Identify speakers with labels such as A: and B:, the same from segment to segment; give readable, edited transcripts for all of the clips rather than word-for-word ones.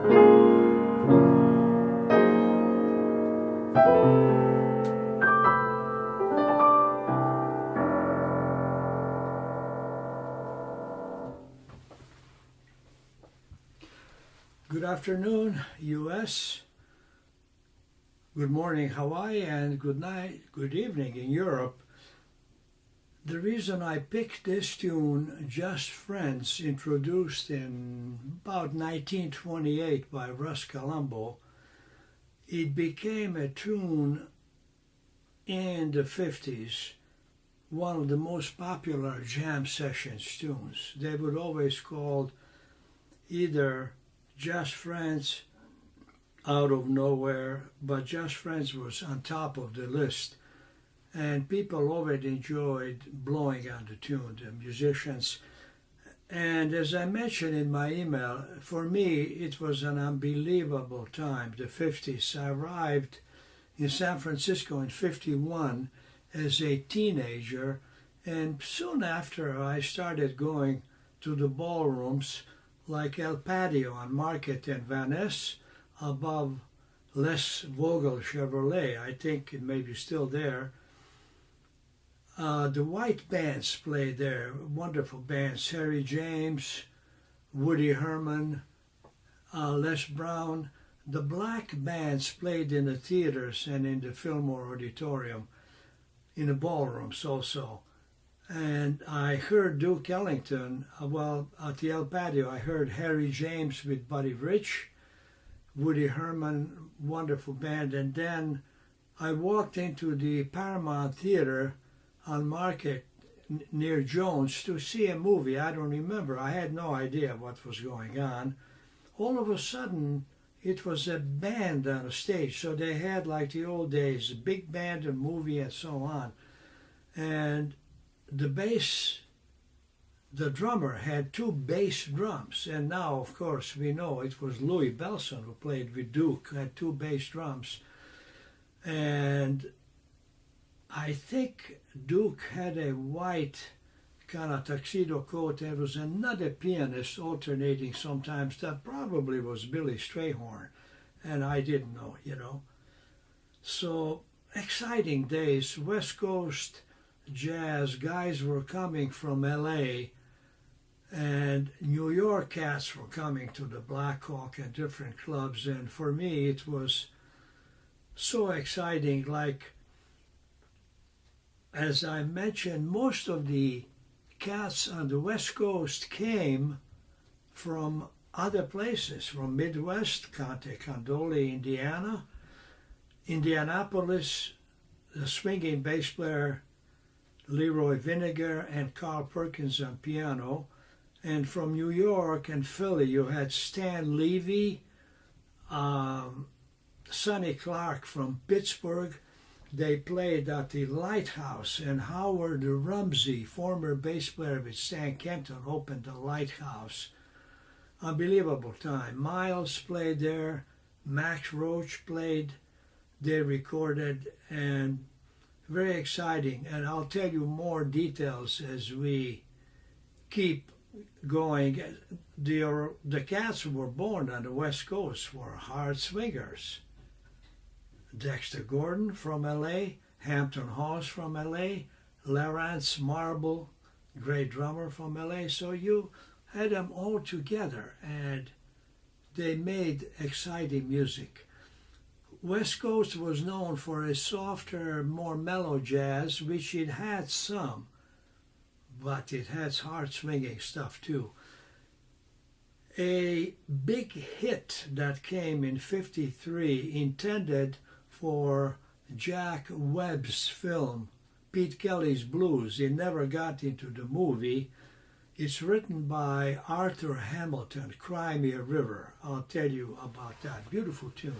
A: Good afternoon, U.S. Good morning, Hawaii, and good night, good evening in Europe. The reason I picked this tune, Just Friends, introduced in about 1928 by Russ Colombo, it became a tune in the 50s, one of the most popular jam sessions tunes. They would always call either Just Friends, Out of Nowhere, but Just Friends was on top of the list. And people always enjoyed blowing on the tune, the musicians. And as I mentioned in my email, for me it was an unbelievable time, the 50s. I arrived in San Francisco in 51 as a teenager, and soon after I started going to the ballrooms like El Patio on Market and Van Ness above Les Vogel Chevrolet. I think it may be still there. The white bands played there, wonderful bands, Harry James, Woody Herman, Les Brown. The black bands played in the theaters and in the Fillmore Auditorium, in the ballrooms also. And I heard Duke Ellington, at the El Patio, I heard Harry James with Buddy Rich, Woody Herman, wonderful band. And then I walked into the Paramount Theater on Market near Jones to see a movie. I don't remember. I had no idea what was going on. All of a sudden, it was a band on a stage. So they had, like the old days, a big band, a movie, and so on. And the drummer had two bass drums. And now, of course, we know it was Louis Bellson who played with Duke, had two bass drums. And I think Duke had a white kind of tuxedo coat. There was another pianist alternating sometimes. That probably was Billy Strayhorn, and I didn't know, So exciting days, West Coast jazz. Guys were coming from LA, and New York cats were coming to the Black Hawk and different clubs. And for me, it was so exciting. Like, as I mentioned, most of the cats on the West Coast came from other places, from Midwest, Conte Condoli, Indiana, Indianapolis, the swinging bass player Leroy Vinegar and Carl Perkins on piano, and from New York and Philly you had Stan Levy, Sonny Clark from Pittsburgh. They played at the Lighthouse, and Howard Rumsey, former bass player with Stan Kenton, opened the Lighthouse. Unbelievable time. Miles played there, Max Roach played, they recorded, and very exciting. And I'll tell you more details as we keep going. The cats who were born on the West Coast were hard swingers. Dexter Gordon from LA, Hampton Hawes from LA, Lawrence Marble, great drummer from LA. So you had them all together and they made exciting music. West Coast was known for a softer, more mellow jazz, which it had some, but it has hard swinging stuff too. A big hit that came in '53, intended for Jack Webb's film, Pete Kelly's Blues. It never got into the movie. It's written by Arthur Hamilton, Cry Me a River. I'll tell you about that. Beautiful tune.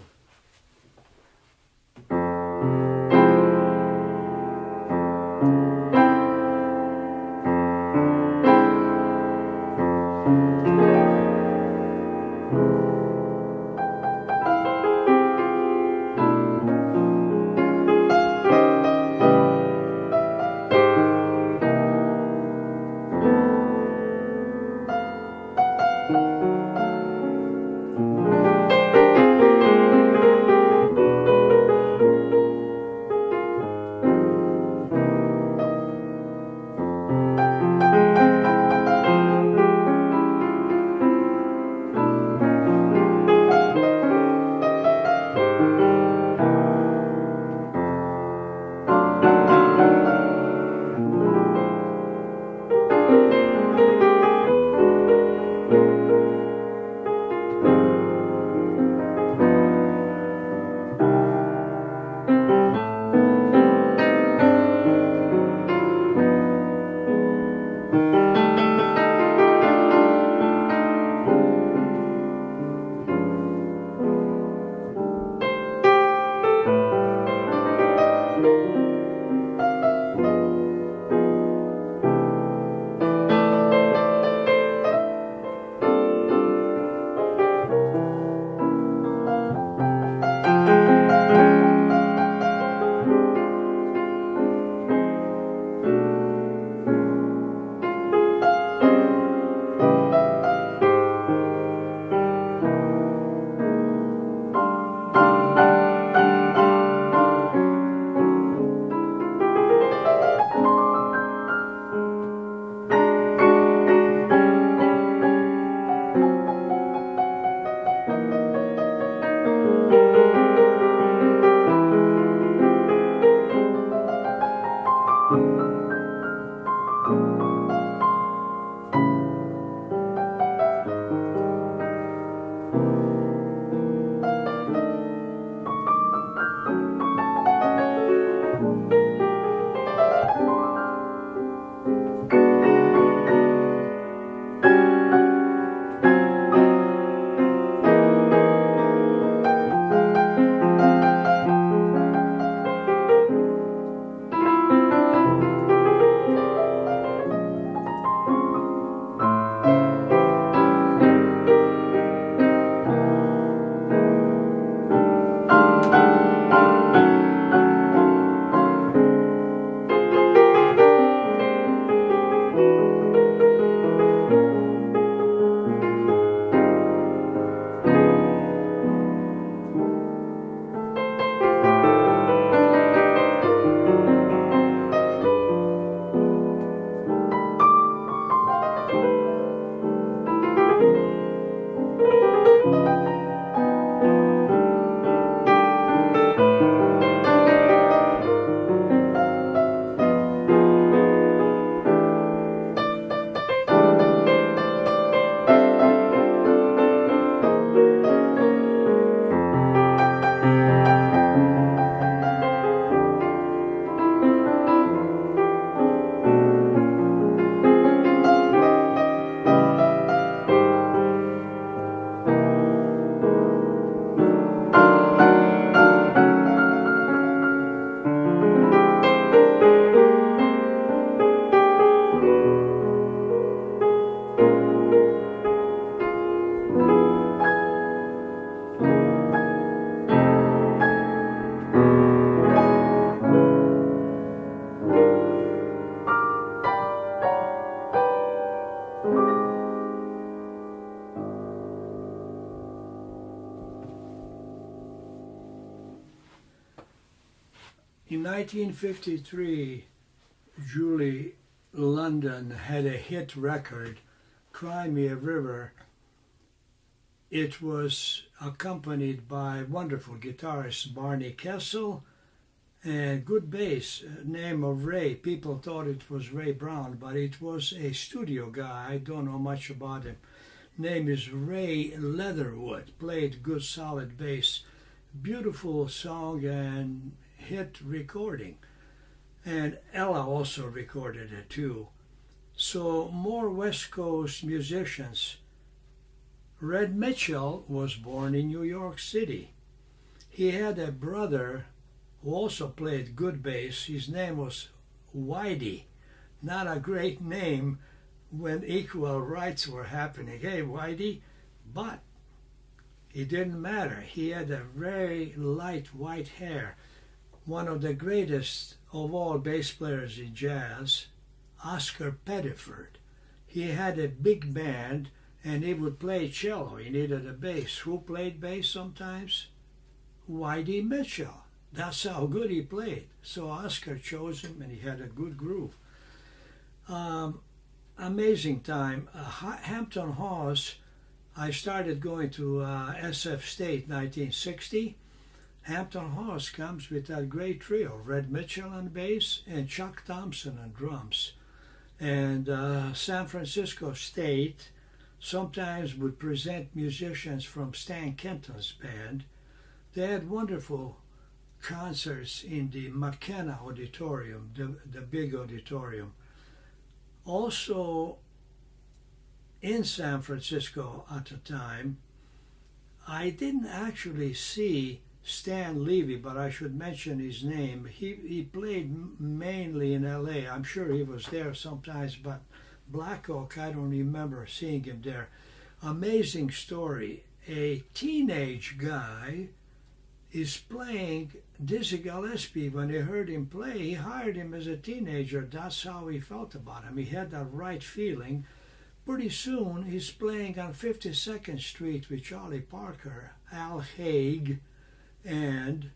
A: In 1953, Julie London had a hit record, Cry Me a River. It was accompanied by wonderful guitarist Barney Kessel and good bass, name of Ray. People thought it was Ray Brown, but it was a studio guy. I don't know much about him. Name is Ray Leatherwood. Played good solid bass. Beautiful song and hit recording. And Ella also recorded it too. So more West Coast musicians. Red Mitchell was born in New York City. He had a brother who also played good bass. His name was Whitey. Not a great name when equal rights were happening. Hey, Whitey. But it didn't matter. He had a very light white hair. One of the greatest of all bass players in jazz, Oscar Pettiford. He had a big band and he would play cello. He needed a bass. Who played bass sometimes? Whitey Mitchell. That's how good he played. So Oscar chose him and he had a good groove. Amazing time. Hampton Hawes, I started going to SF State 1960. Hampton Hawes comes with that great trio, Red Mitchell on bass and Chuck Thompson on drums. And San Francisco State sometimes would present musicians from Stan Kenton's band. They had wonderful concerts in the McKenna Auditorium, the big auditorium. Also in San Francisco at the time, I didn't actually see Stan Levy, but I should mention his name. He played mainly in LA. I'm sure he was there sometimes, but Black Oak, I don't remember seeing him there. Amazing story. A teenage guy is playing Dizzy Gillespie. When he heard him play, he hired him as a teenager. That's how he felt about him. He had that right feeling. Pretty soon, he's playing on 52nd Street with Charlie Parker, Al Haig, and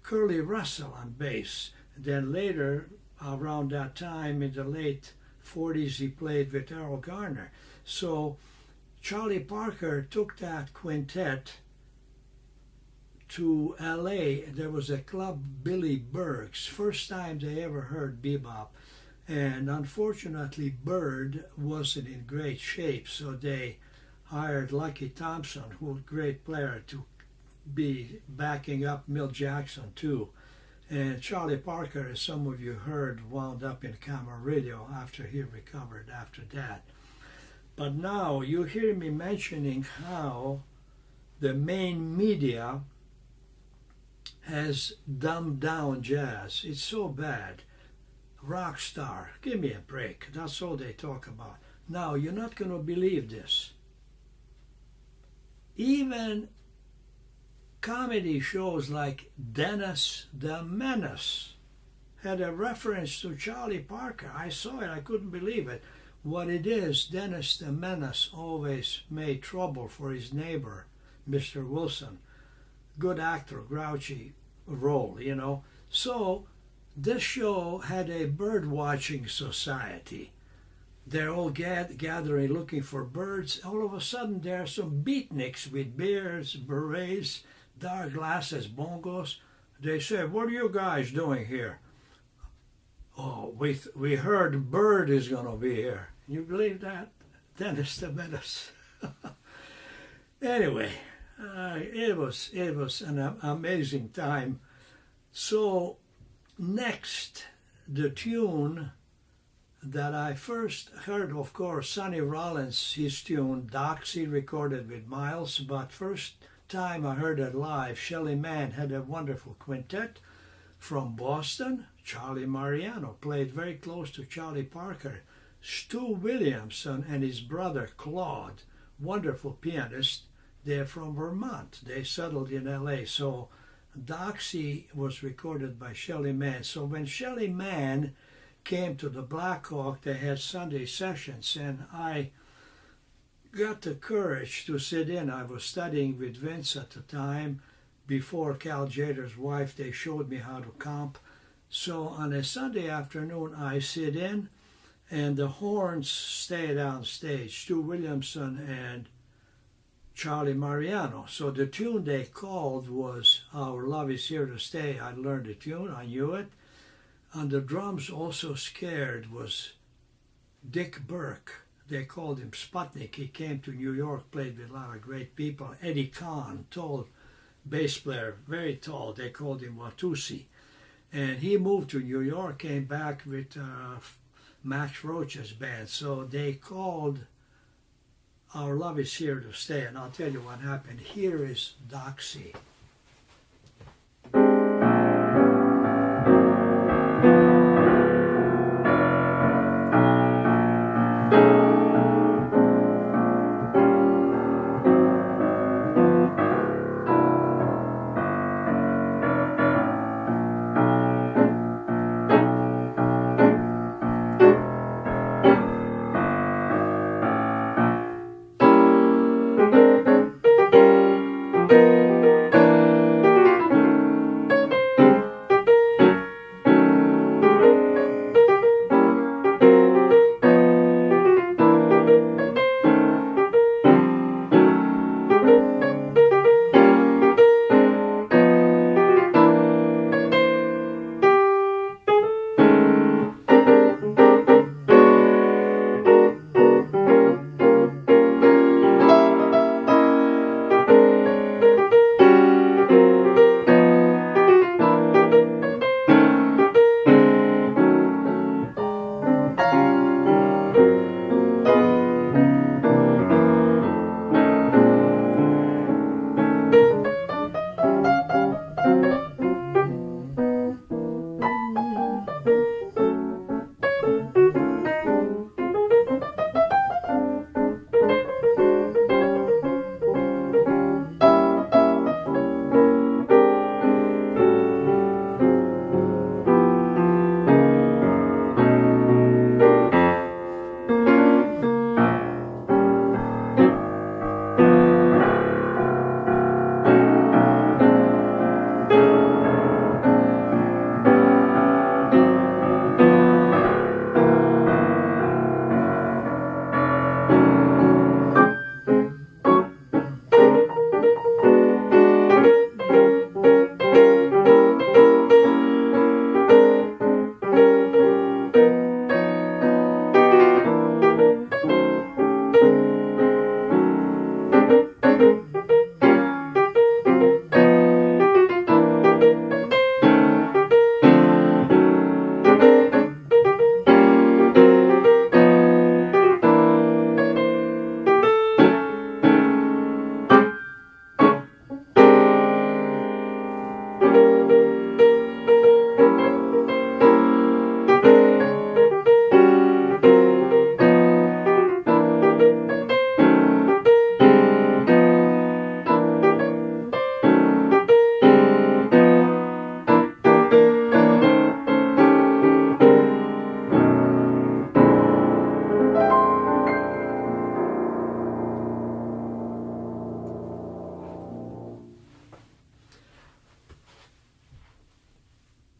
A: Curly Russell on bass. Then later, around that time, in the late 40s, he played with Errol Garner. So Charlie Parker took that quintet to LA. There was a club, Billy Berg's, first time they ever heard bebop. And unfortunately, Bird wasn't in great shape, so they hired Lucky Thompson, who was a great player, to be backing up Milt Jackson too. And Charlie Parker, as some of you heard, wound up in Camarillo after he recovered after that. But now you hear me mentioning how the main media has dumbed down jazz. It's so bad. Rock star, give me a break. That's all they talk about. Now, you're not going to believe this. Even comedy shows like Dennis the Menace had a reference to Charlie Parker. I saw it, I couldn't believe it. What it is, Dennis the Menace always made trouble for his neighbor, Mr. Wilson. Good actor, grouchy role, you know. So this show had a bird watching society. They're all gathering looking for birds. All of a sudden there are some beatniks with beards, berets, dark glasses, bongos. They say, "What are you guys doing here?" "Oh, we heard Bird is going to be here." You believe that? Dennis the Menace. Anyway, it was an amazing time. So next, the tune that I first heard, of course, Sonny Rollins, his tune, Doxy, recorded with Miles, but first time I heard it live, Shelly Manne had a wonderful quintet from Boston. Charlie Mariano played very close to Charlie Parker. Stu Williamson and his brother Claude, wonderful pianist. They're from Vermont. They settled in LA. So Doxy was recorded by Shelly Manne. So when Shelly Manne came to the Black Hawk, they had Sunday sessions, and I got the courage to sit in. I was studying with Vince at the time, before Cal Jader's wife, they showed me how to comp. So on a Sunday afternoon, I sit in, and the horns stayed on stage, Stu Williamson and Charlie Mariano. So the tune they called was Our Love Is Here to Stay. I learned the tune, I knew it. On the drums, also scared, was Dick Burke. They called him Sputnik. He came to New York, played with a lot of great people. Eddie Kahn, tall bass player, very tall. They called him Watusi. And he moved to New York, came back with Max Roach's band. So they called Our Love Is Here to Stay. And I'll tell you what happened. Here is Doxy.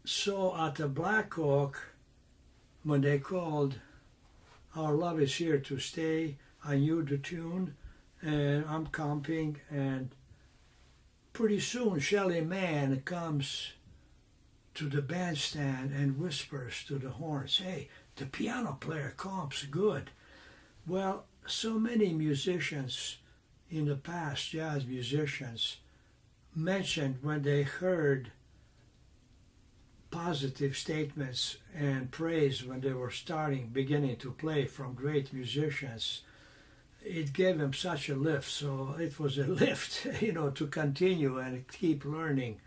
A: So at the Black Hawk, when they called Our Love Is Here to Stay, I knew the tune, and I'm comping, and pretty soon Shelly Manne comes to the bandstand and whispers to the horns, "Hey, the piano player comps good." Well, so many musicians in the past, jazz musicians, mentioned when they heard positive statements and praise when they were beginning to play from great musicians, it gave them such a lift. So it was a lift, to continue and keep learning.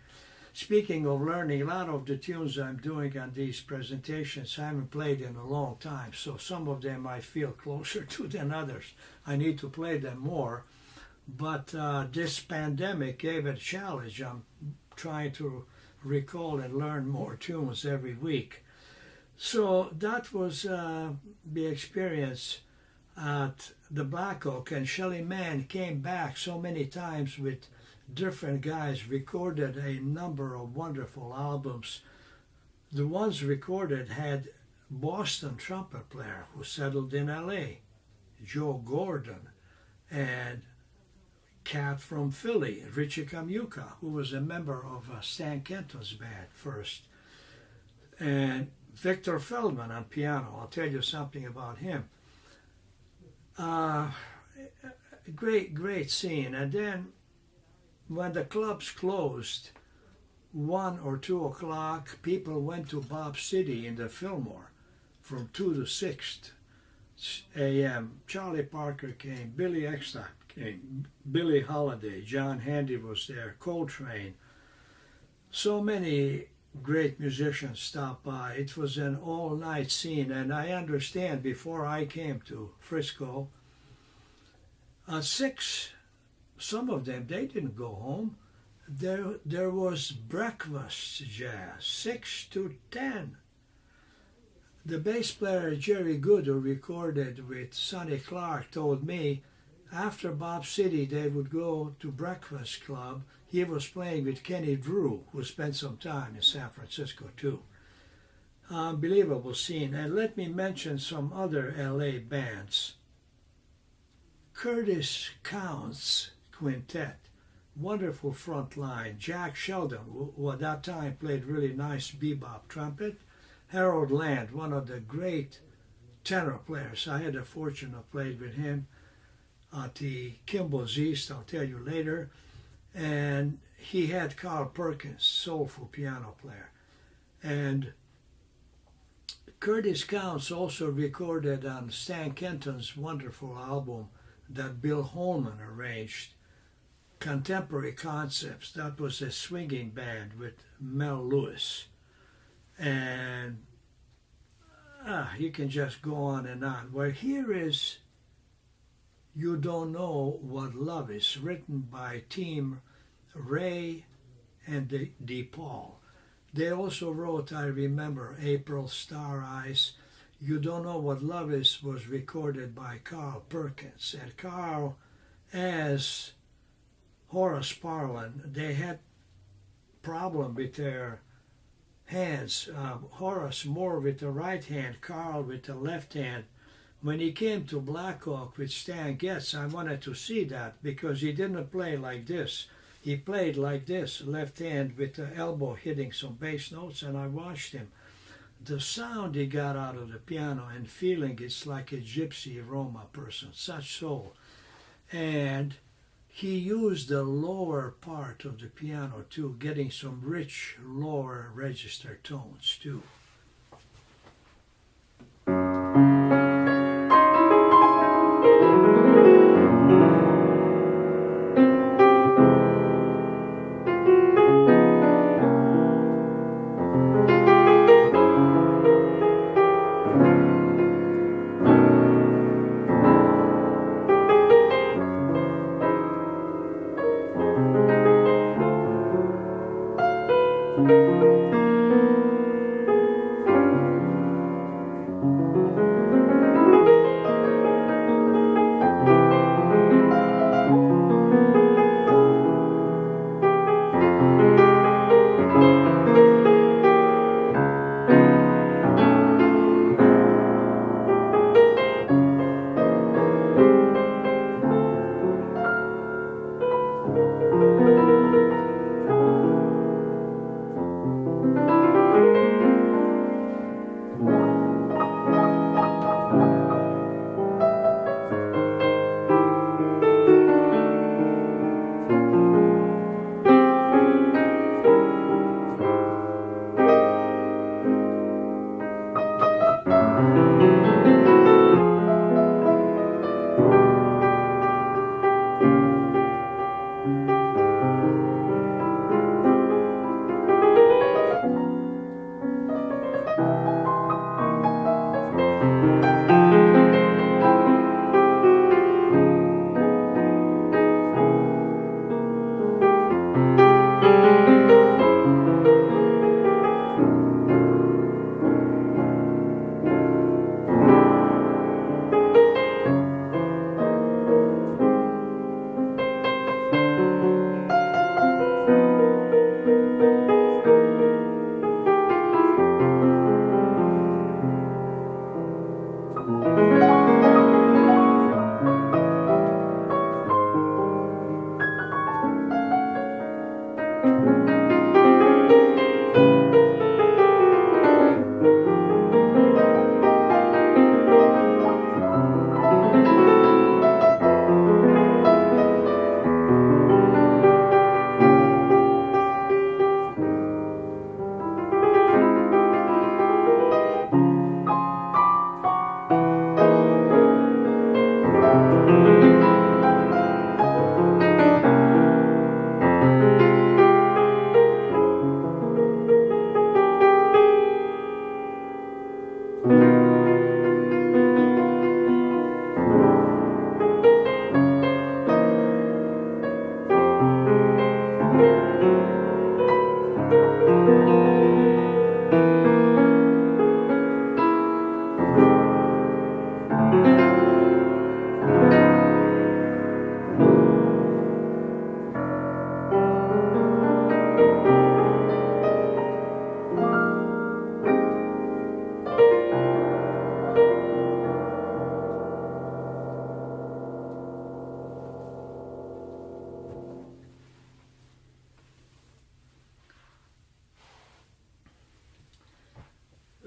A: Speaking of learning, a lot of the tunes I'm doing on these presentations I haven't played in a long time, so some of them I feel closer to than others. I need to play them more, but this pandemic gave it a challenge. I'm trying to recall and learn more tunes every week. So that was the experience at the Black Oak, and Shelly Manne came back so many times with different guys, recorded a number of wonderful albums. The ones recorded had Boston trumpet player who settled in LA, Joe Gordon, and cat from Philly, Richie Kamuka, who was a member of Stan Kenton's band first, and Victor Feldman on piano. I'll tell you something about him. Great scene. And then when the clubs closed, 1 or 2 o'clock, people went to Bob City in the Fillmore from 2 to 6 a.m. Charlie Parker came, Billy Eckstine came, Billie Holiday, John Handy was there, Coltrane. So many great musicians stopped by. It was an all-night scene, and I understand before I came to Frisco, at 6, some of them, they didn't go home. There was breakfast jazz, 6 to 10. The bass player Jerry Good, who recorded with Sonny Clark, told me after Bob City they would go to Breakfast Club. He was playing with Kenny Drew, who spent some time in San Francisco too. Unbelievable scene. And let me mention some other LA bands. Curtis Counts Quintet, wonderful front line. Jack Sheldon, who at that time played really nice bebop trumpet. Harold Land, one of the great tenor players. I had the fortune of playing with him at the Kimball's East, I'll tell you later. And he had Carl Perkins, soulful piano player. And Curtis Counts also recorded on Stan Kenton's wonderful album that Bill Holman arranged, Contemporary Concepts. That was a swinging band with Mel Lewis. And you can just go on and on. Well, here is You Don't Know What Love Is, written by Team Ray and DePaul. They also wrote, I remember, April, Star Eyes. You Don't Know What Love Is was recorded by Carl Perkins. And Carl, as Horace Parlan, they had problem with their hands. Horace more with the right hand, Carl with the left hand. When he came to Black Oak with Stan Getz, I wanted to see that because he didn't play like this. He played like this, left hand with the elbow hitting some bass notes, and I watched him. The sound he got out of the piano and feeling it's like a gypsy Roma person, such soul. And he used the lower part of the piano too, getting some rich lower register tones too.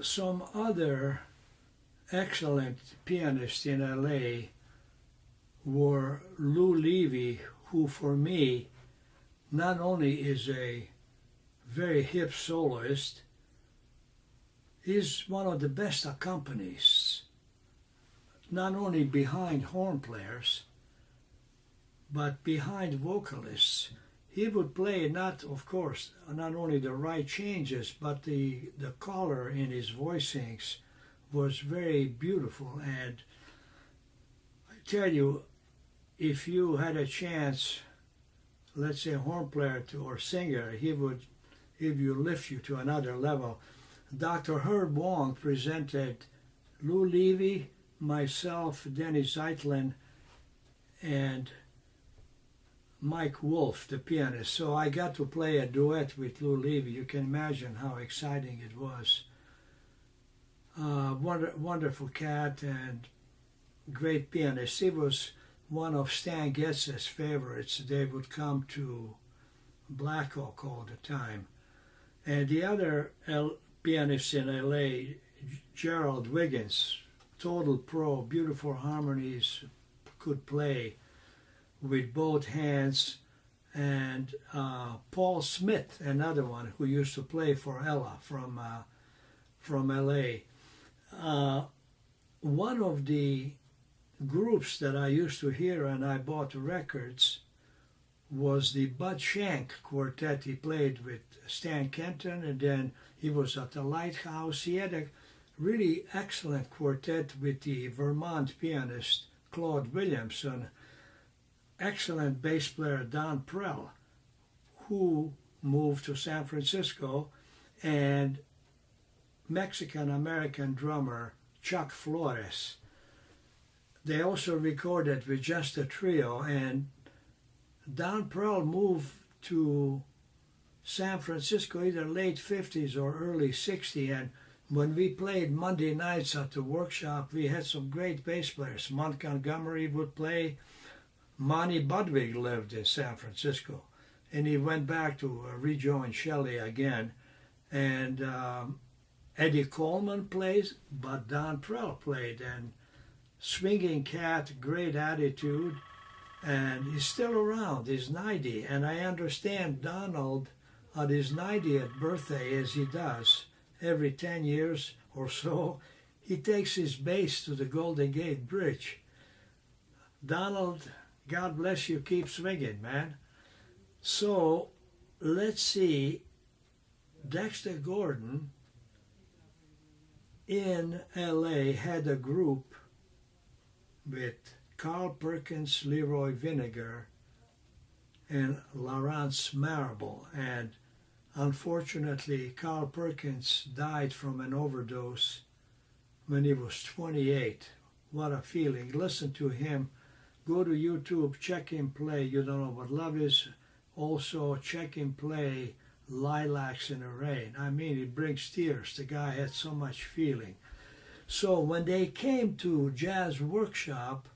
A: Some other excellent pianists in LA were Lou Levy, who for me not only is a very hip soloist, is one of the best accompanists, not only behind horn players, but behind vocalists. He would play not only the right changes, but the color in his voicings was very beautiful. And I tell you, if you had a chance, let's say a horn player or singer, he would lift you to another level. Dr. Herb Wong presented Lou Levy, myself, Denny Zeitlin, and Mike Wolf, the pianist. So I got to play a duet with Lou Levy. You can imagine how exciting it was. Wonderful cat and great pianist. He was one of Stan Getz's favorites. They would come to Black Hawk all the time. And the other pianist in LA, Gerald Wiggins, total pro, beautiful harmonies, could play with both hands, and Paul Smith, another one who used to play for Ella from LA. One of the groups that I used to hear and I bought records was the Bud Shank Quartet. He played with Stan Kenton, and then he was at the Lighthouse. He had a really excellent quartet with the Vermont pianist Claude Williamson, excellent bass player Don Prell, who moved to San Francisco, and Mexican-American drummer Chuck Flores. They also recorded with just a trio, and Don Prell moved to San Francisco either late 50s or early 60s, and when we played Monday nights at the workshop, we had some great bass players. Montgomery would play. Monty Budwig lived in San Francisco, and he went back to rejoin Shelley again. And Eddie Coleman plays, but Don Prell played, and swinging cat, great attitude, and he's still around. He's 90, and I understand Donald at his 90th birthday, as he does every 10 years or so, he takes his bass to the Golden Gate Bridge. Donald, God bless you, keep swinging, man. So let's see, Dexter Gordon in LA had a group with Carl Perkins, Leroy Vinegar, and Laurence Marable. And unfortunately, Carl Perkins died from an overdose when he was 28. What a feeling. Listen to him. Go to YouTube, check him play You Don't Know What Love Is. Also, check him play Lilacs in the Rain. I mean, it brings tears. The guy had so much feeling. So when they came to Jazz Workshop,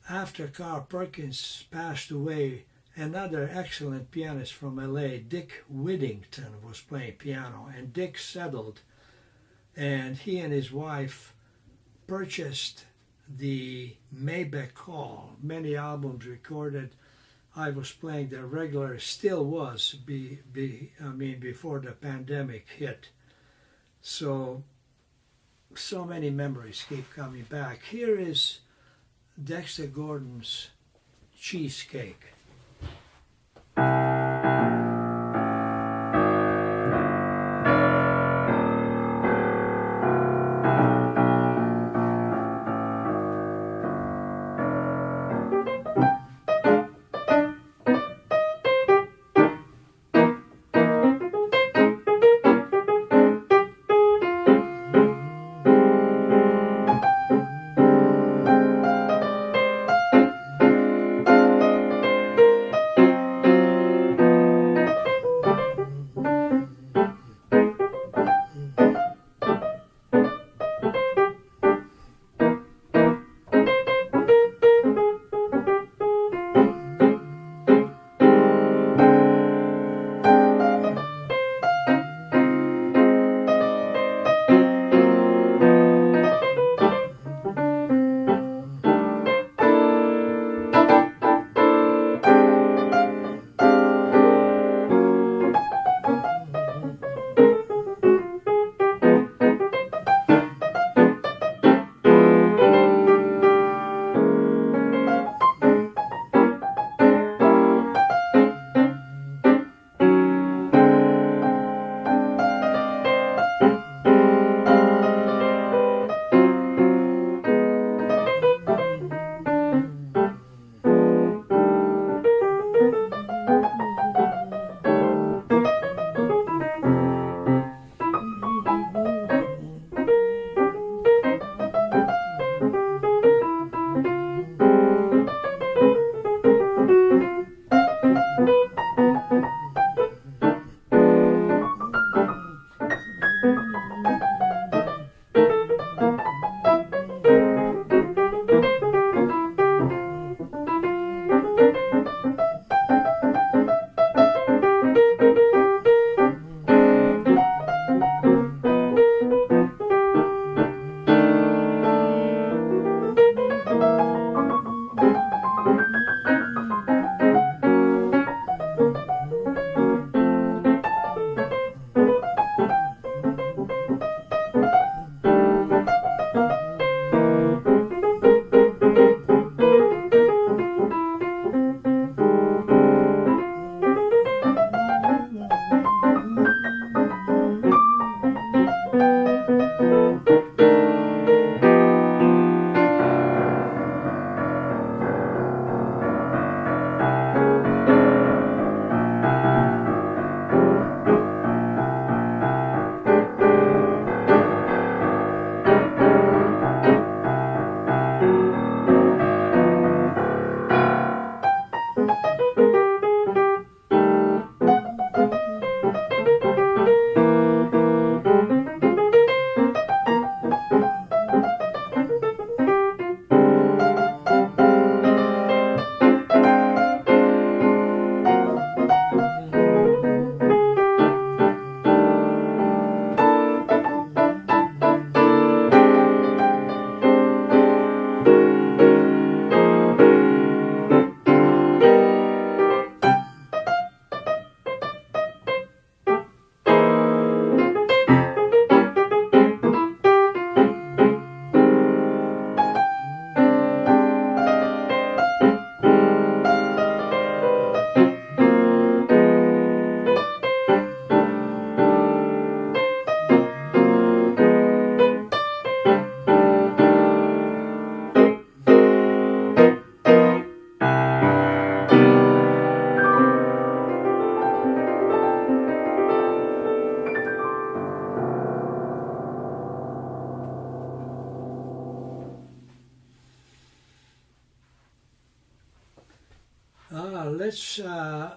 A: after Carl Perkins passed away, another excellent pianist from LA, Dick Whittington, was playing piano. And Dick settled, and he and his wife purchased the Maybach Hall. Many albums recorded. I was playing there regularly, still was, before the pandemic hit. So many memories keep coming back. Here is Dexter Gordon's Cheesecake.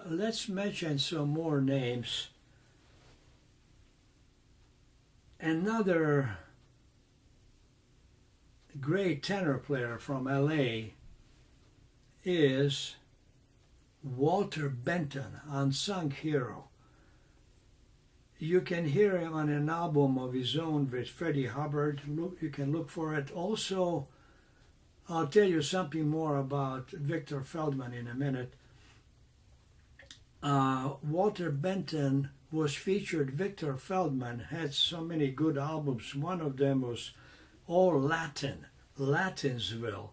A: let's mention some more names. Another great tenor player from LA is Walter Benton, unsung hero. You can hear him on an album of his own with Freddie Hubbard. You can look for it. Also, I'll tell you something more about Victor Feldman in a minute. Walter Benton was featured. Victor Feldman had so many good albums. One of them was all Latin, Latinsville.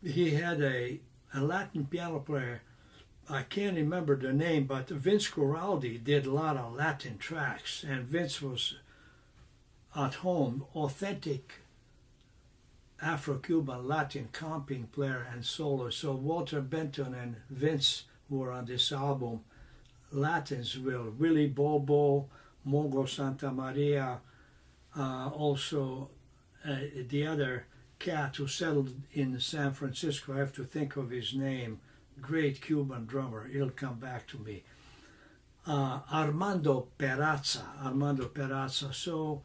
A: He had a Latin piano player. I can't remember the name, but Vince Guaraldi did a lot of Latin tracks, and Vince was at home, authentic Afro-Cuban Latin comping player and solo. So Walter Benton and Vince were on this album, Latinsville. Willie Bobo, Mongo Santa Maria, also the other cat who settled in San Francisco, I have to think of his name, great Cuban drummer, he'll come back to me. Armando Perazza. So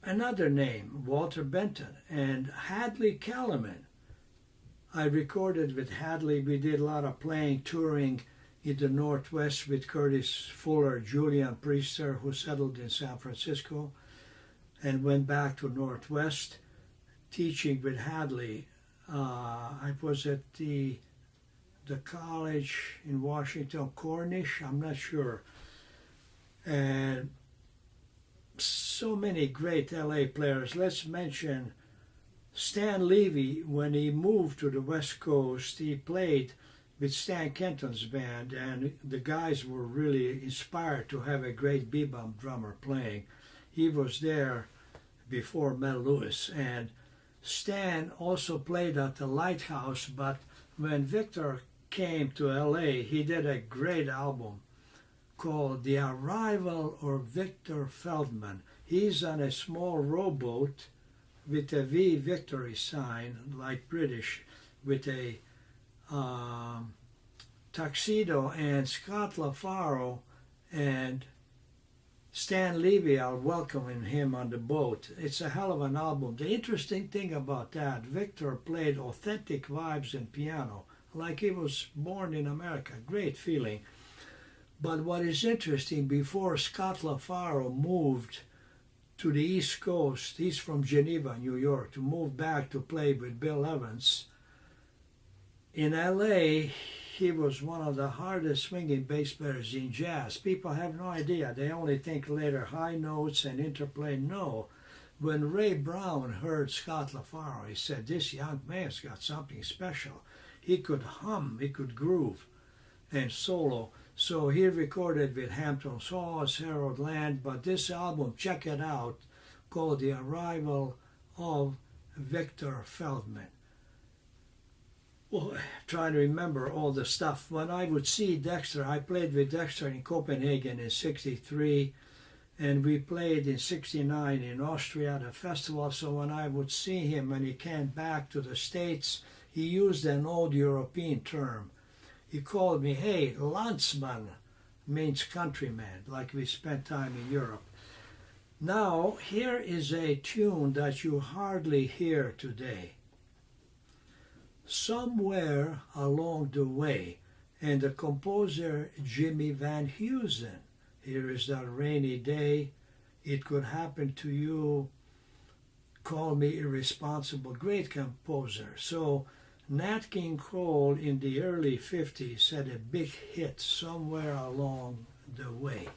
A: another name, Walter Benton, and Hadley Calaman. I recorded with Hadley. We did a lot of playing, touring in the Northwest with Curtis Fuller, Julian Priester, who settled in San Francisco and went back to Northwest, teaching with Hadley. I was at the college in Washington, Cornish, I'm not sure. And so many great LA players. Let's mention Stan Levy. When he moved to the West Coast, he played with Stan Kenton's band, and the guys were really inspired to have a great bebop drummer playing. He was there before Mel Lewis, and Stan also played at the Lighthouse, but when Victor came to LA, he did a great album called The Arrival of Victor Feldman. He's on a small rowboat with a V Victory sign, like British, with a tuxedo, and Scott LaFaro and Stan Levy are welcoming him on the boat. It's a hell of an album. The interesting thing about that, Victor played authentic vibes and piano, like he was born in America. Great feeling. But what is interesting, before Scott LaFaro moved to the East Coast, he's from Geneva, New York, to move back to play with Bill Evans, in LA, he was one of the hardest swinging bass players in jazz. People have no idea. They only think later high notes and interplay. No. When Ray Brown heard Scott LaFaro, he said, this young man's got something special. He could hum, he could groove and solo. So he recorded with Hampton Falls, Harold Land, but this album, check it out, called The Arrival of Victor Feldman. Well, trying to remember all the stuff. When I would see Dexter, I played with Dexter in Copenhagen in '63, and we played in '69 in Austria at a festival. So when I would see him when he came back to the States, he used an old European term. He called me, hey, Landsman, means countryman, like we spent time in Europe. Now, here is a tune that you hardly hear today. Somewhere Along the Way, and the composer Jimmy Van Heusen. Here is That Rainy Day, It Could Happen to You, Call Me Irresponsible, great composer. So Nat King Cole in the early 50s had a big hit, Somewhere Along the Way.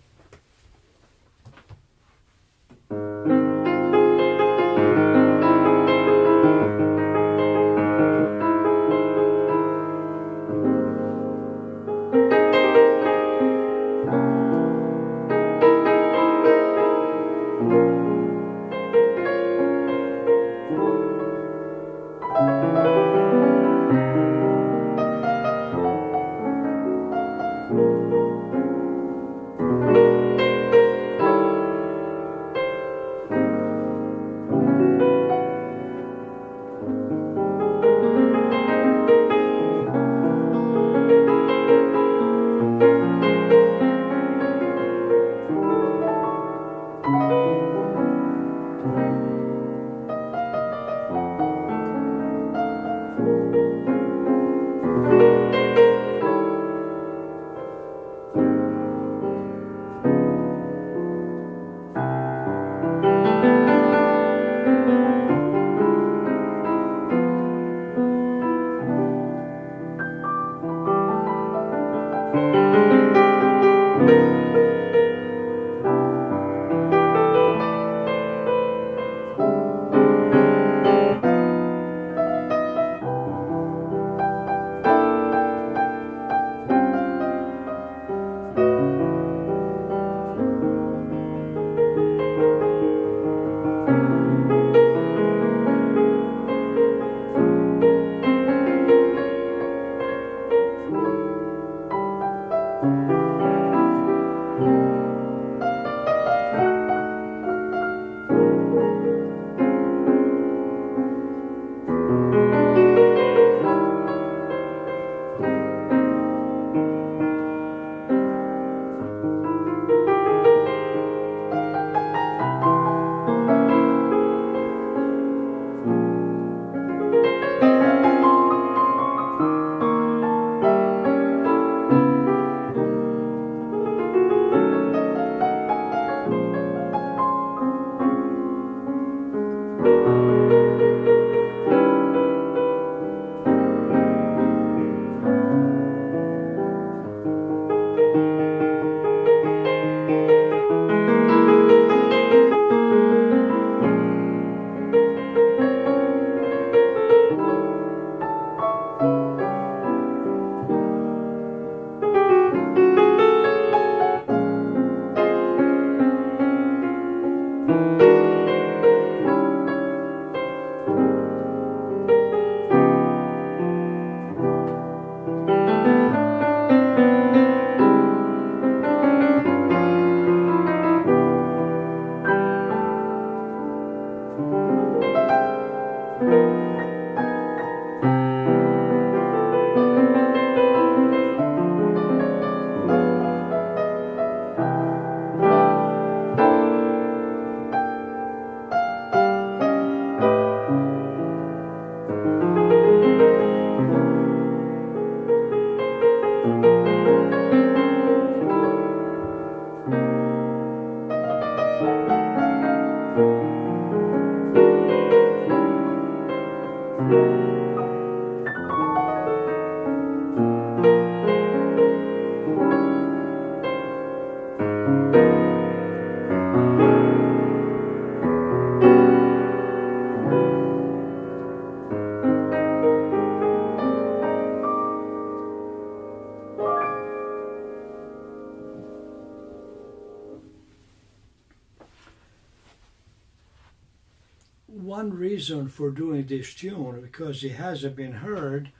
A: One reason for doing this tune, because it hasn't been heard,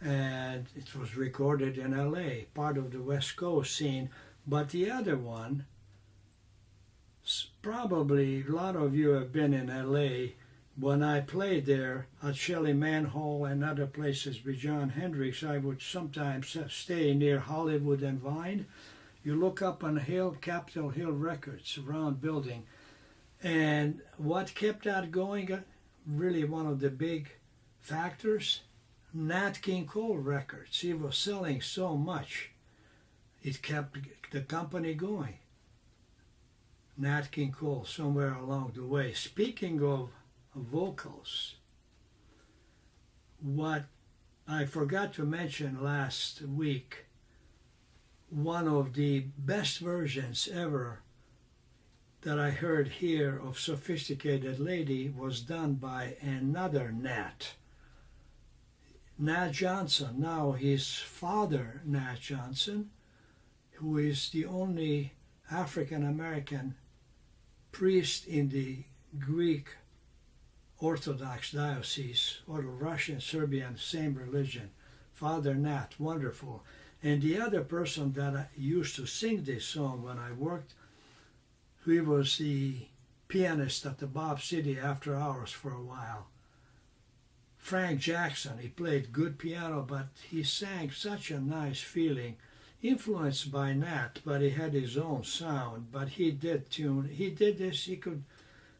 A: and it was recorded in LA, part of the West Coast scene. But the other one, probably a lot of you have been in LA. When I played there at Shelley Manhole and other places with John Hendricks, I would sometimes stay near Hollywood and Vine. You look up on the hill, Capitol Hill Records, round building. And what kept that going, really one of the big factors, Nat King Cole Records. He was selling so much, it kept the company going. Nat King Cole, somewhere along the way. Speaking of vocals, what I forgot to mention last week, one of the best versions ever that I heard here of Sophisticated Lady was done by another Nat. Nat Johnson, now his father, Nat Johnson, who is the only African-American priest in the Greek Orthodox diocese, or the Russian, Serbian, same religion. Father Nat, wonderful. And the other person that I used to sing this song when I worked, he was the pianist at the Bob City After Hours for a while. Frank Jackson, he played good piano, but he sang such a nice feeling, influenced by Nat, but he had his own sound. But he did this, he could,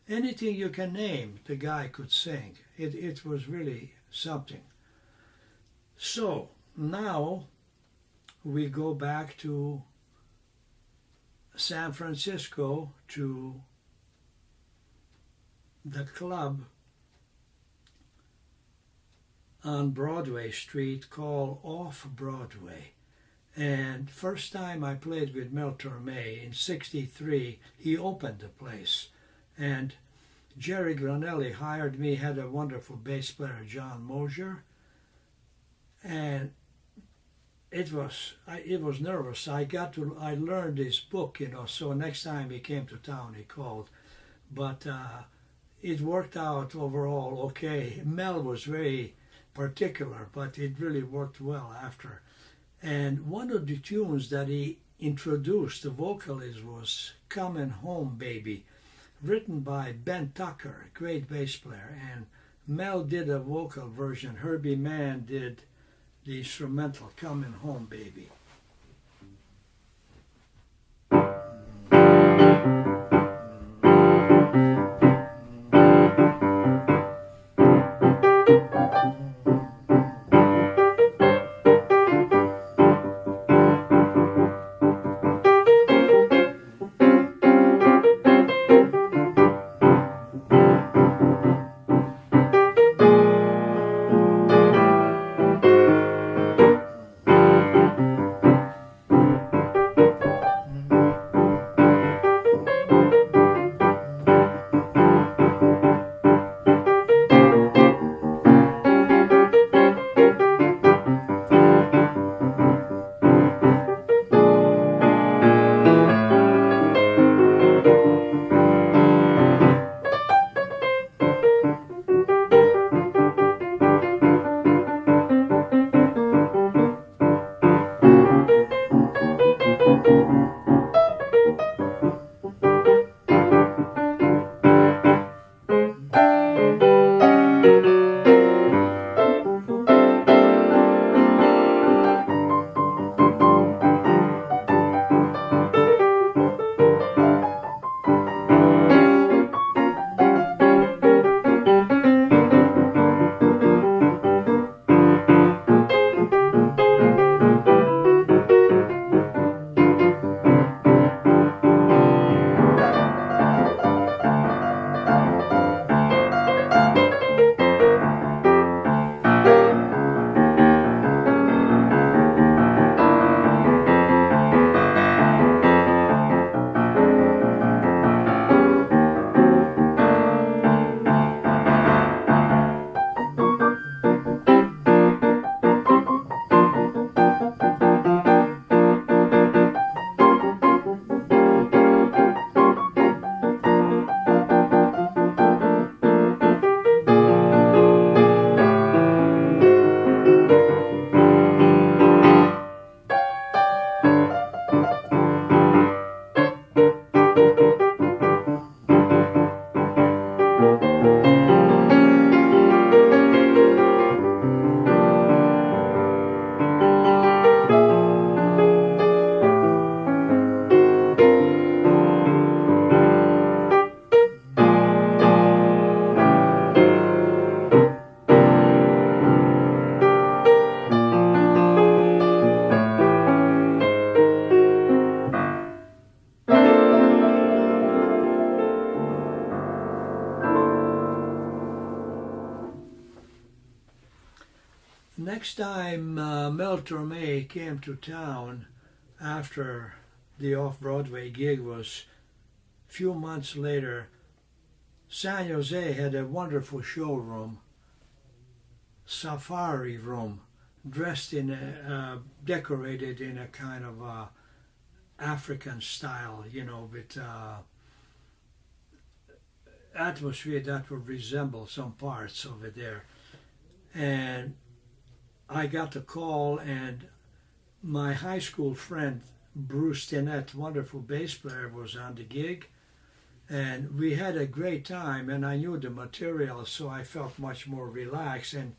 A: anything you can name, the guy could sing. It was really something. So now we go back to San Francisco, to the club on Broadway Street called Off Broadway. And first time I played with Mel Torme in '63, he opened the place. And Jerry Granelli hired me, had a wonderful bass player, John Mosier. And it was nervous. I learned his book, so next time he came to town, he called. But it worked out overall okay. Mel was very particular, but it really worked well after. And one of the tunes that he introduced the vocalist was Comin' Home Baby, written by Ben Tucker, a great bass player. And Mel did a vocal version. Herbie Mann did the instrumental Comin' Home Baby. Next time Mel Torme came to town after the off-Broadway gig was a few months later. San Jose had a wonderful showroom, safari room, dressed in decorated in a kind of African style, with atmosphere that would resemble some parts over there. And I got the call, and my high school friend Bruce Tinnett, wonderful bass player, was on the gig, and we had a great time, and I knew the material, so I felt much more relaxed. And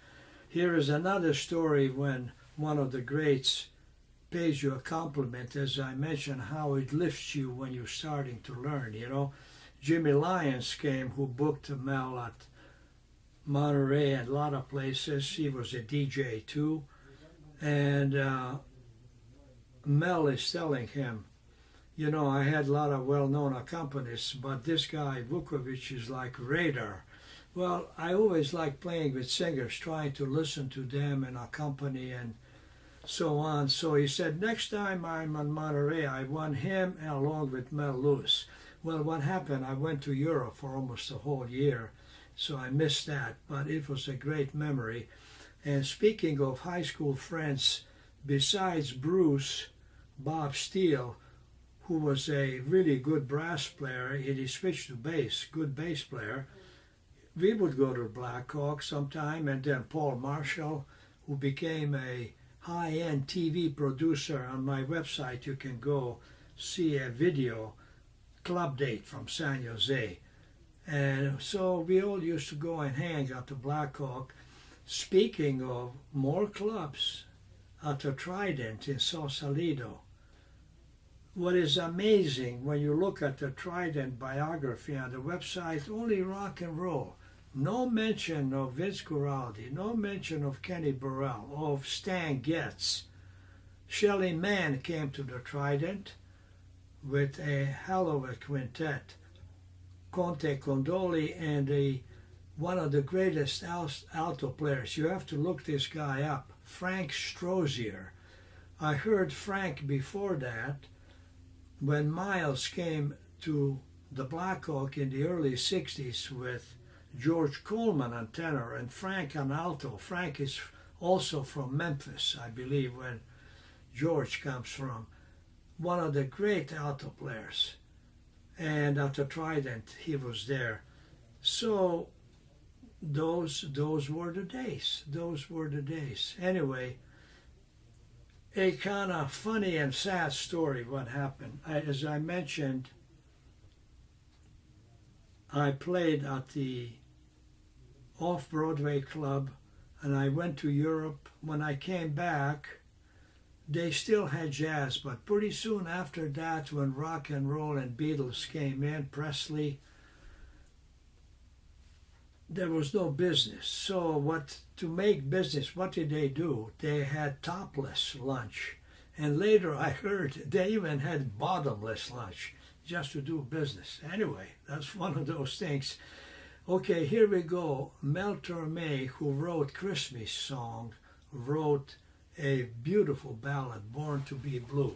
A: here is another story when one of the greats pays you a compliment, as I mentioned, how it lifts you when you're starting to learn, Jimmy Lyons came, who booked Mel at Monterey and a lot of places. He was a DJ too. And Mel is telling him, I had a lot of well-known accompanists, but this guy, Vuckovich, is like radar. Well, I always like playing with singers, trying to listen to them and accompany. And so on. So he said, next time I'm on Monterey, I want him along with Mel Lewis. Well, what happened, I went to Europe for almost a whole year, so I missed that, but it was a great memory. And speaking of high school friends, besides Bruce, Bob Steele, who was a really good brass player, and he switched to bass, good bass player, we would go to Black Hawk sometime, and then Paul Marshall, who became a high-end TV producer. On my website you can go see a video club date from San Jose. And so we all used to go and hang at the Black Hawk. Speaking of more clubs, at the Trident in Sausalito. What is amazing when you look at the Trident biography on the website, only rock and roll. No mention of Vince Guaraldi, no mention of Kenny Burrell, of Stan Getz. Shelley Mann came to the Trident with a hell of a quintet. Conte Condoli and one of the greatest alto players. You have to look this guy up, Frank Strozier. I heard Frank before that when Miles came to the Black Hawk in the early 60s with George Coleman on tenor and Frank on alto. Frank is also from Memphis, I believe, when George comes from. One of the great alto players. And at the Trident, he was there. So those were the days. Those were the days. Anyway, a kind of funny and sad story what happened. As I mentioned, I played at the Off-Broadway Club, and I went to Europe. When I came back, they still had jazz, but pretty soon after that, when rock and roll and Beatles came in, Presley, there was no business. So to make business, what did they do? They had topless lunch. And later I heard they even had bottomless lunch just to do business. Anyway, that's one of those things. Okay, here we go. Mel Torme, who wrote Christmas Song, wrote a beautiful ballad, Born to be Blue.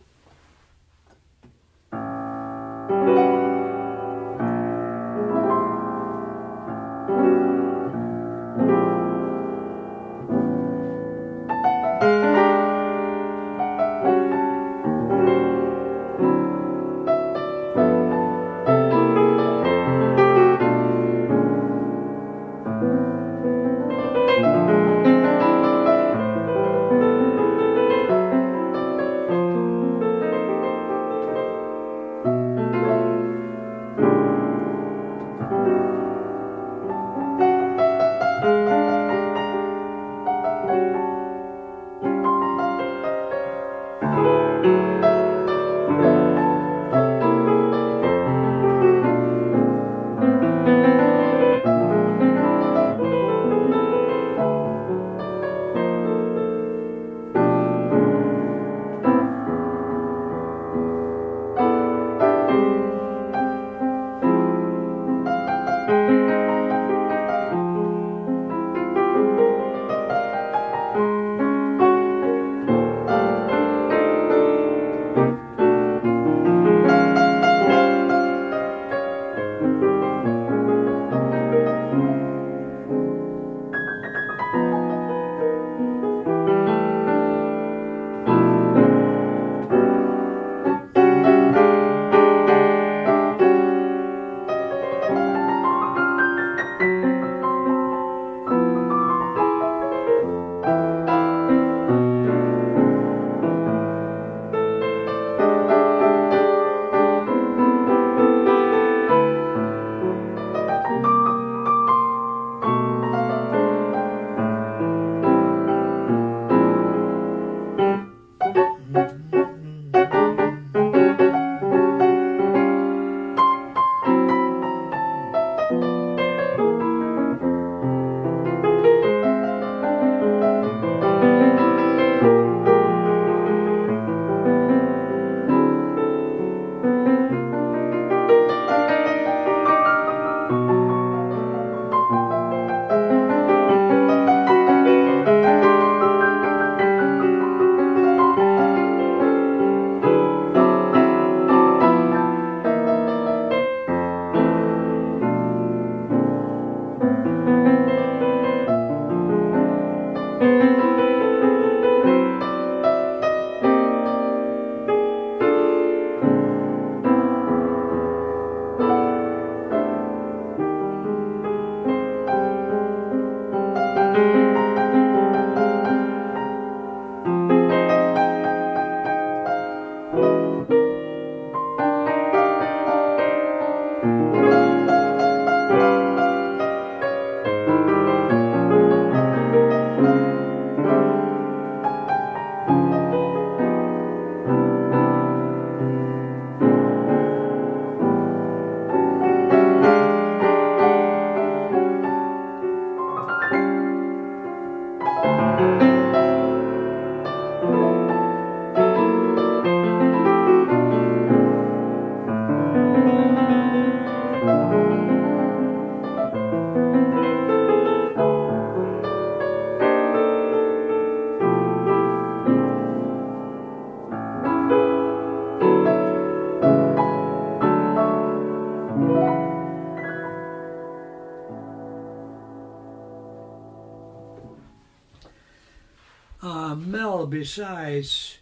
A: besides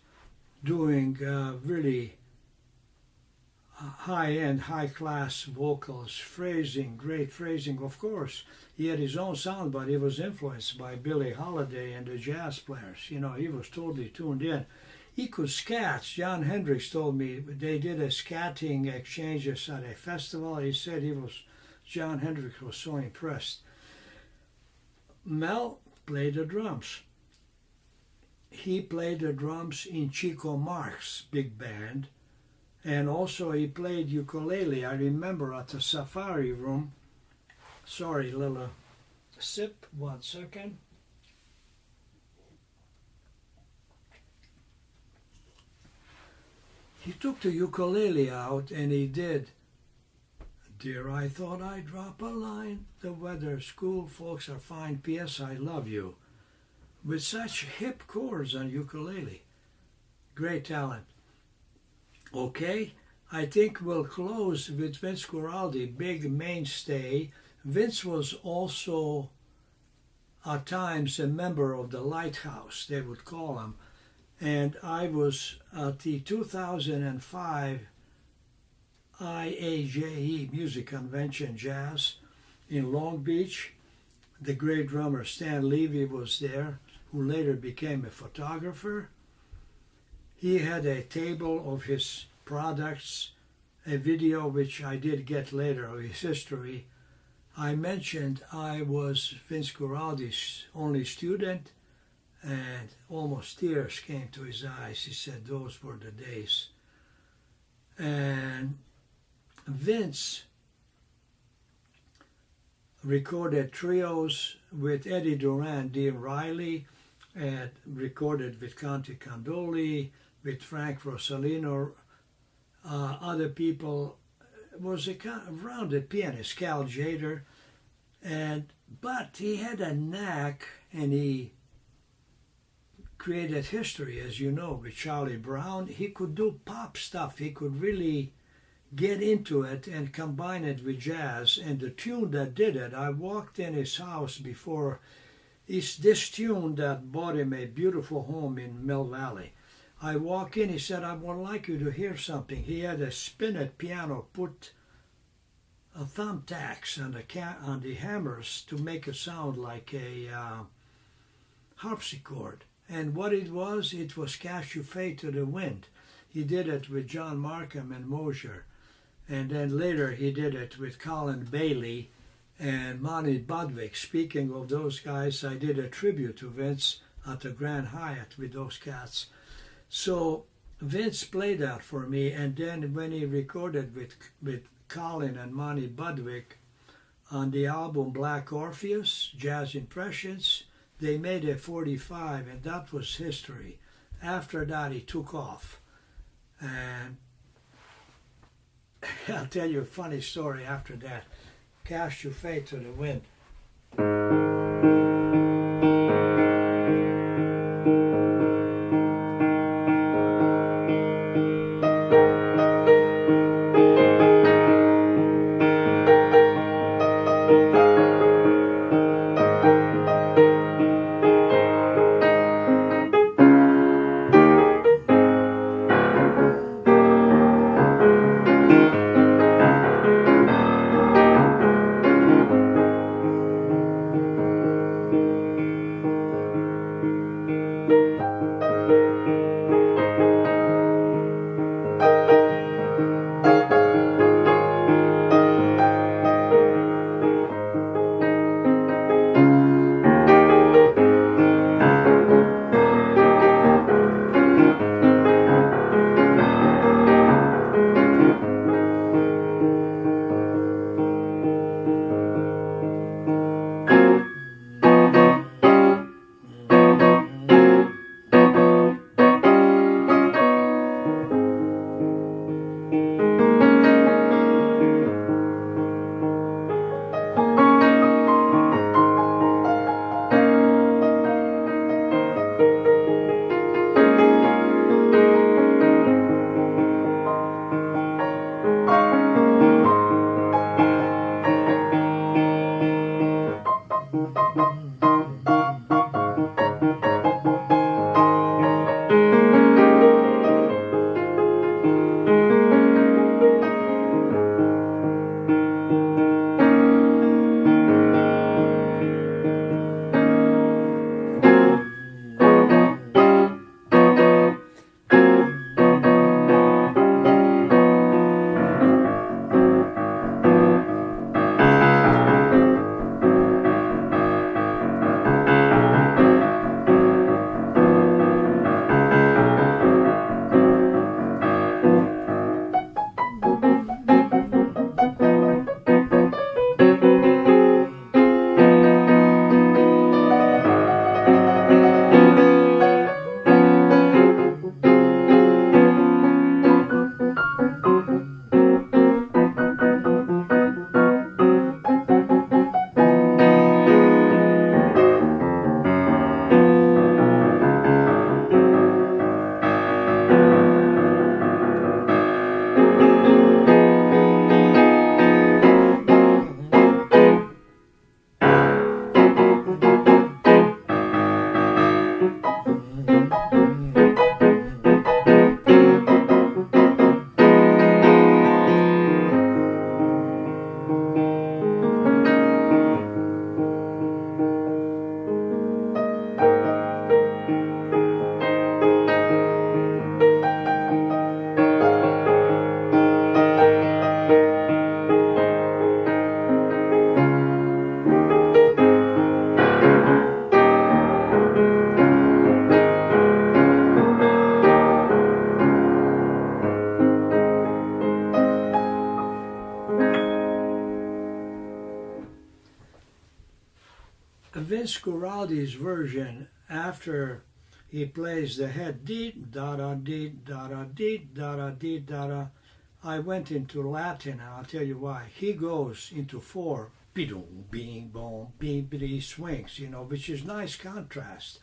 A: doing really high-end, high-class vocals, phrasing, great phrasing, of course, he had his own sound, but he was influenced by Billie Holiday and the jazz players. You know, he was totally tuned in. He could scat. Jon Hendricks told me they did a scatting exchanges at a festival. He said Jon Hendricks was so impressed. Mel played the drums. He played the drums in Chico Marx' big band, and also he played ukulele. I remember at the Safari Room. Sorry, little sip, 1 second. He took the ukulele out and he did, "Dear, I thought I'd drop a line. The weather, school folks are fine. P.S. I love you." With such hip chords on ukulele. Great talent. Okay, I think we'll close with Vince Guaraldi, big mainstay. Vince was also at times a member of the Lighthouse, they would call him. And I was at the 2005 IAJE Music Convention Jazz in Long Beach. The great drummer Stan Levy was there, who later became a photographer. He had a table of his products, a video which I did get later of his history. I mentioned I was Vince Guaraldi's only student, and almost tears came to his eyes. He said those were the days. And Vince recorded trios with Eddie Duran, Dean Riley, and recorded with Conte Candoli, with Frank Rossellino, other people. Was a rounded pianist, Cal Jader, but he had a knack, and he created history, as you know, with Charlie Brown. He could do pop stuff. He could really get into it and combine it with jazz. And the tune that did it, I walked in his house before. It's this tune that bought him a beautiful home in Mill Valley. I walk in, he said, "I would like you to hear something." He had a spinet piano, put a thumbtacks on the hammers to make it sound like a harpsichord. And what it was Cashew Fade to the Wind. He did it with John Markham and Mosier. And then later he did it with Colin Bailey and Monty Budwig. Speaking of those guys, I did a tribute to Vince at the Grand Hyatt with those cats. So Vince played that for me, and then when he recorded with Colin and Monty Budwig on the album Black Orpheus, Jazz Impressions, they made a 45, and that was history. After that, he took off. And I'll tell you a funny story after that. Cashew Fade to the Wind. Vince Guaraldi's version, after he plays the head dee da da dee da da dee da da dee da da, I went into Latin, and I'll tell you why. He goes into 4 bing bing bong bing bing swings, which is nice contrast.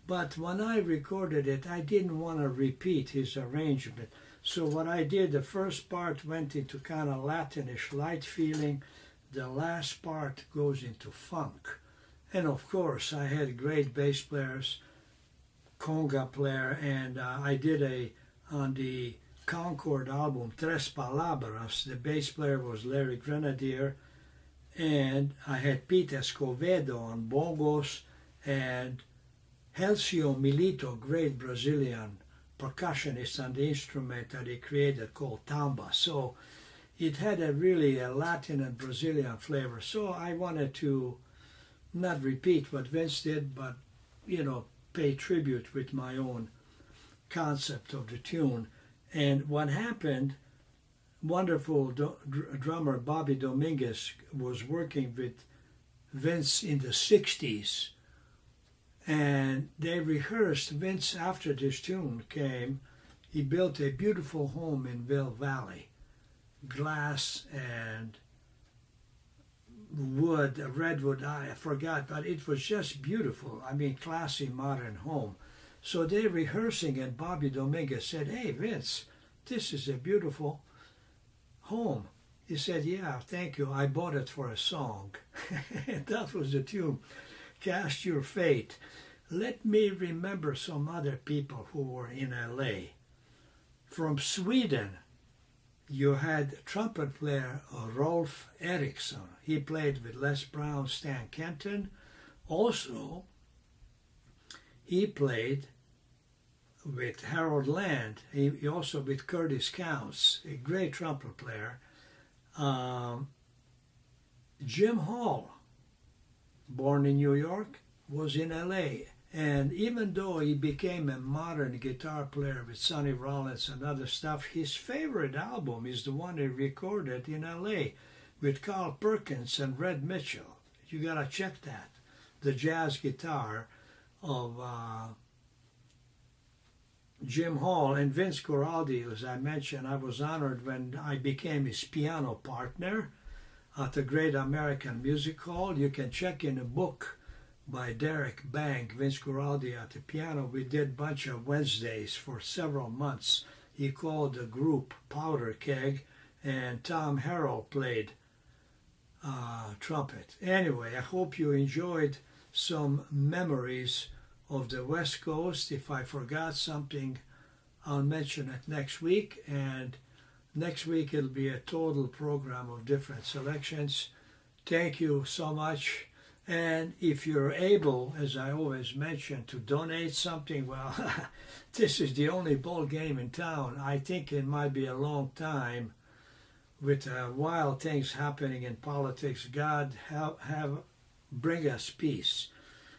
A: But when I recorded it, I didn't want to repeat his arrangement. So what I did, the first part went into kind of Latinish light feeling. The last part goes into funk. And of course, I had great bass players, conga player, and I did on the Concord album, Tres Palabras, the bass player was Larry Grenadier, and I had Pete Escovedo on bongos, and Helcio Milito, great Brazilian percussionist on the instrument that he created called tamba. So it had really a Latin and Brazilian flavor. So I wanted to not repeat what Vince did, but, pay tribute with my own concept of the tune. And what happened, wonderful drummer Bobby Dominguez was working with Vince in the 60s. And they rehearsed. Vince, after this tune came, he built a beautiful home in Ville Valley. Glass and wood, redwood, I forgot, but it was just beautiful. I mean, classy, modern home. So they're rehearsing, and Bobby Dominguez said, "Hey, Vince, this is a beautiful home." He said, "Yeah, thank you. I bought it for a song." And that was the tune, Cast Your Fate. Let me remember some other people who were in LA. From Sweden, you had trumpet player Rolf Eriksson. He played with Les Brown, Stan Kenton. Also, he played with Harold Land. He also with Curtis Counts, a great trumpet player. Jim Hall, born in New York, was in LA. And even though he became a modern guitar player with Sonny Rollins and other stuff, his favorite album is the one he recorded in LA with Carl Perkins and Red Mitchell. You gotta check that. The jazz guitar of Jim Hall and Vince Guaraldi. As I mentioned, I was honored when I became his piano partner at the Great American Music Hall. You can check in a book by Derek Bank, Vince Guaraldi at the piano. We did a bunch of Wednesdays for several months. He called the group Powder Keg, and Tom Harrell played trumpet. Anyway, I hope you enjoyed some memories of the West Coast. If I forgot something, I'll mention it next week. And next week it'll be a total program of different selections. Thank you so much. And if you're able, as I always mention, to donate something, well, this is the only ball game in town. I think it might be a long time with wild things happening in politics. God bring us peace.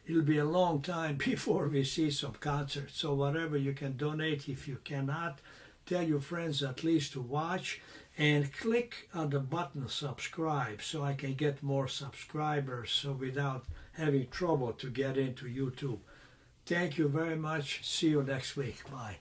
A: It'll be a long time before we see some concerts. So whatever you can donate, if you cannot, tell your friends at least to watch, and click on the button subscribe so I can get more subscribers, so without having trouble to get into YouTube. Thank you very much. See you next week. Bye.